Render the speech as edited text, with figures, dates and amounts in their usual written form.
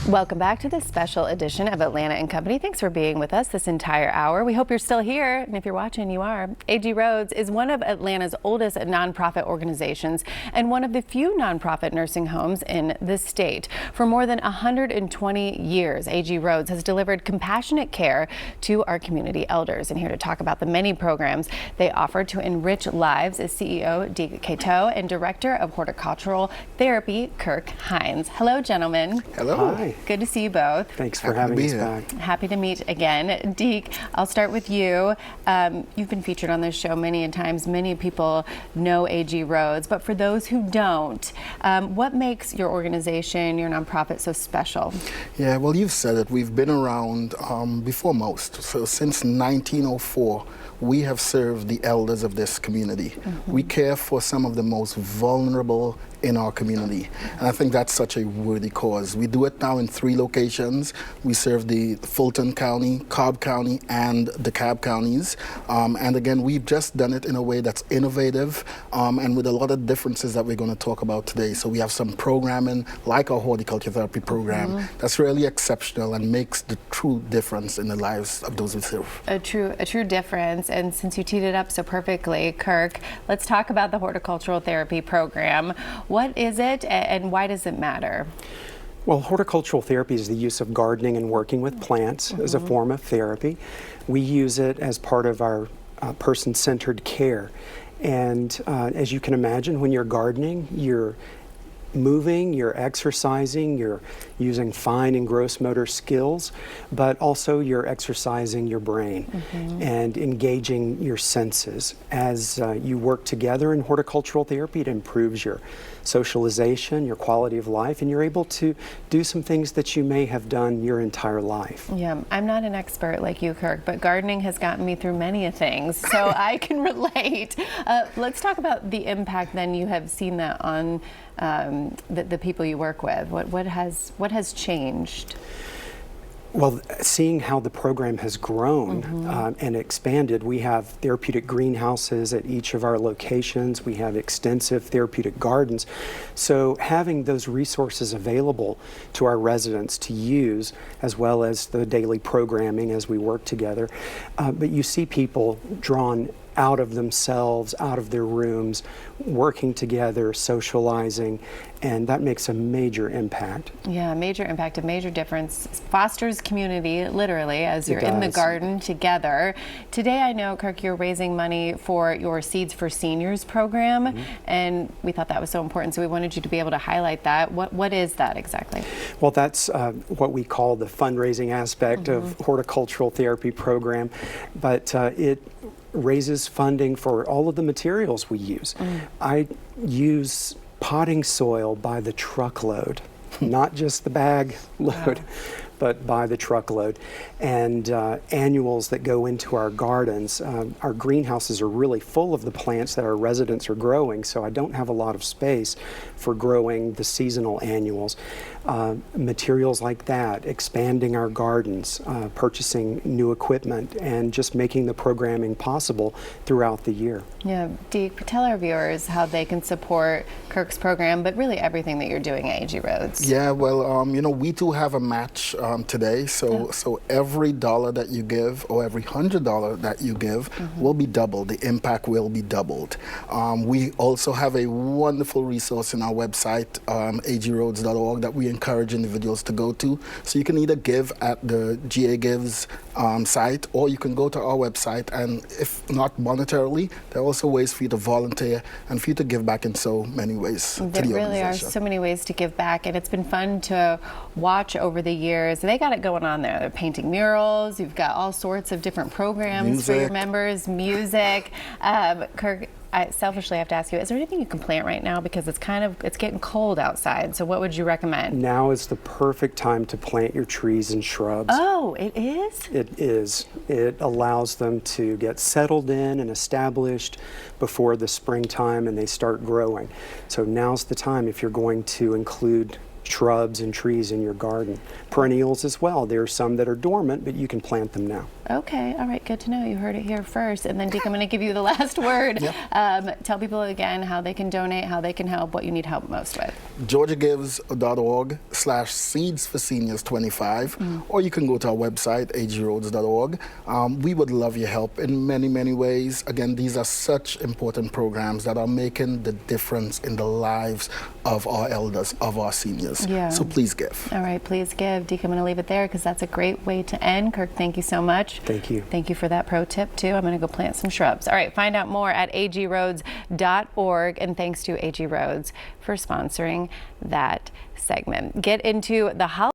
Welcome back to this special edition of Atlanta and Company. Thanks for being with us this entire hour. We hope you're still here, and if you're watching, you are. AG Rhodes is one of Atlanta's oldest nonprofit organizations and one of the few nonprofit nursing homes in the state. For more than 120 years, AG Rhodes has delivered compassionate care to our community elders. And here to talk about the many programs they offer to enrich lives is CEO Deke Cato and Director of Horticultural Therapy Kirk Hines. Hello, gentlemen. Hello. Hi. Good to see you both. Thanks for having us back. Happy to meet again. Deke, I'll start with you. You've been featured on this show many times. Many people know AG Rhodes, but for those who don't, what makes your organization, your nonprofit, so special? Yeah, well, you've said it. We've been around before most. So since 1904, we have served the elders of this community. Mm-hmm. We care for some of the most vulnerable in our community. And I think that's such a worthy cause. We do it now in 3 locations. We serve the Fulton County, Cobb County, and DeKalb counties. And again, we've just done it in a way that's innovative and with a lot of differences that we're going to talk about today. So we have some programming, like our horticulture therapy program, that's really exceptional and makes the true difference in the lives of those we serve. A true difference. And since you teed it up so perfectly, Kirk, let's talk about the horticultural therapy program. What is it and why does it matter? Well, horticultural therapy is the use of gardening and working with plants as a form of therapy. We use it as part of our person-centered care. And as you can imagine, when you're gardening, you're moving, you're exercising, you're using fine and gross motor skills, but also you're exercising your brain and engaging your senses. As you work together in horticultural therapy, it improves your socialization, your quality of life, and you're able to do some things that you may have done your entire life. Yeah, I'm not an expert like you, Kirk, but gardening has gotten me through many a things, so I can relate. Let's talk about the impact then you have seen that on the people you work with. What has changed? Well, seeing how the program has grown and expanded, we have therapeutic greenhouses at each of our locations. We have extensive therapeutic gardens. So having those resources available to our residents to use, as well as the daily programming as we work together. But you see people drawn out of themselves, out of their rooms, working together, socializing, and that makes a major impact. Yeah, major impact, a major difference. Fosters community, literally, as you're in the garden together. Today, I know, Kirk, you're raising money for your Seeds for Seniors program, and we thought that was so important, so we wanted you to be able to highlight that. What is that exactly? Well, that's what we call the fundraising aspect of horticultural therapy program, but it raises funding for all of the materials we use. I use potting soil by the truckload, not just the bag load, but by the truckload. And annuals that go into our gardens. Our greenhouses are really full of the plants that our residents are growing, so I don't have a lot of space for growing the seasonal annuals. Materials like that, expanding our gardens, purchasing new equipment, and just making the programming possible throughout the year. Yeah, Deke, tell our viewers how they can support Kirk's program, but really everything that you're doing at AG Rhodes. Yeah, well, you know, we do have a match today, so every dollar that you give or every $100 that you give will be doubled. The impact will be doubled. We also have a wonderful resource in our website, agrhodes.org, that we encourage individuals to go to. So you can either give at the GA Gives site, or you can go to our website, and if not monetarily, there are also ways for you to volunteer and for you to give back in so many ways to the organization. There really are so many ways to give back, and it's been fun to watch over the years. They got it going on there. They're painting murals. You've got all sorts of different programs for your members, music. Kirk, I selfishly have to ask you, is there anything you can plant right now? Because it's getting cold outside, so what would you recommend? Now is the perfect time to plant your trees and shrubs. Oh, it is? It is. It allows them to get settled in and established before the springtime and they start growing. So now's the time if you're going to include shrubs and trees in your garden. Perennials as well. There are some that are dormant, but you can plant them now. Okay, all right, good to know. You heard it here first. And then, Deke, I'm going to give you the last word. Yep. Tell people again how they can donate, how they can help, what you need help most with. GeorgiaGives.org/Seeds for Seniors 25, or you can go to our website, agrhodes.org. We would love your help in many, many ways. Again, these are such important programs that are making the difference in the lives of our elders, of our seniors. Yeah. So please give. All right, please give. Deke, I'm going to leave it there because that's a great way to end. Kirk, thank you so much. Thank you. Thank you for that pro tip, too. I'm going to go plant some shrubs. All right, find out more at agrhodes.org. And thanks to AG Rhodes for sponsoring that segment. Get into the holiday.